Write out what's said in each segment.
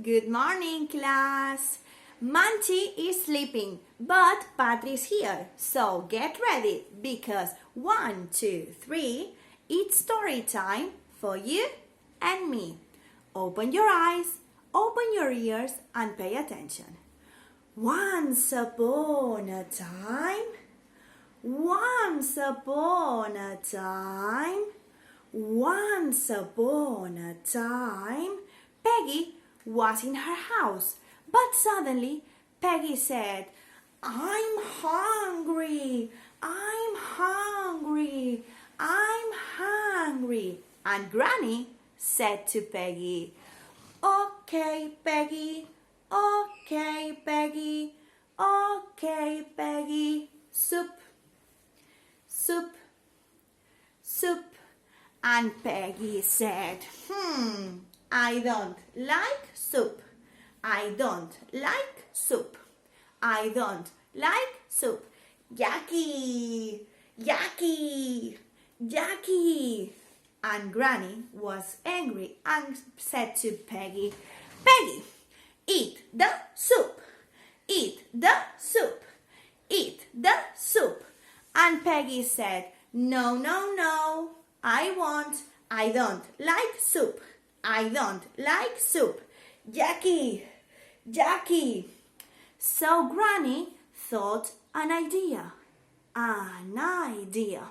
Good morning, class. Manchi is sleeping, but Patri is here. So get ready because 1, 2, 3, it's story time for you and me. Open your eyes, open your ears, and pay attention. Once upon a time, once upon a time, once upon a time, Peggy was in her house, but suddenly Peggy said, I'm hungry, I'm hungry, I'm hungry. And Granny said to Peggy, okay, Peggy, okay, Peggy, okay, Peggy, soup, soup, soup. And Peggy said, I don't like soup. I don't like soup. I don't like soup. Yucky, yucky, yucky. And Granny was angry and said to Peggy, Peggy, eat the soup. Eat the soup. Eat the soup. And Peggy said, no, no, no. I don't like soup. I don't like soup. Yucky, yucky. So Granny thought an idea. An idea.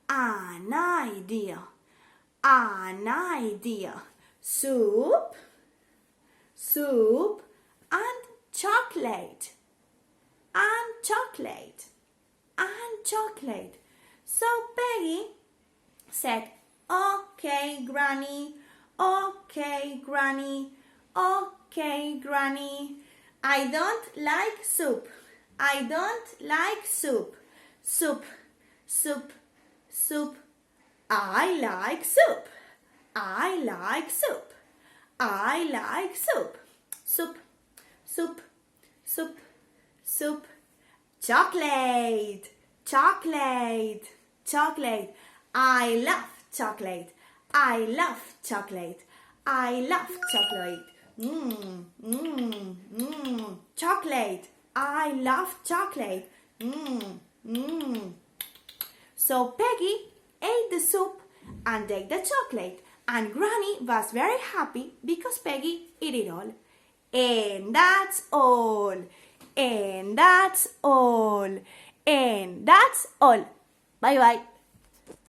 An idea. An idea. Soup, soup, and chocolate. And chocolate. And chocolate. So Peggy said, okay, Granny, okay, Granny, okay, Granny. I don't like soup. I don't like soup. Soup, soup, soup. I like soup. I like soup. I like soup. Soup, soup, soup, soup. Chocolate, chocolate, chocolate. I love chocolate. I love chocolate. I love chocolate. Chocolate. I love chocolate. So Peggy ate the soup and ate the chocolate. And Granny was very happy because Peggy ate it all. And that's all. And that's all. And that's all. Bye bye.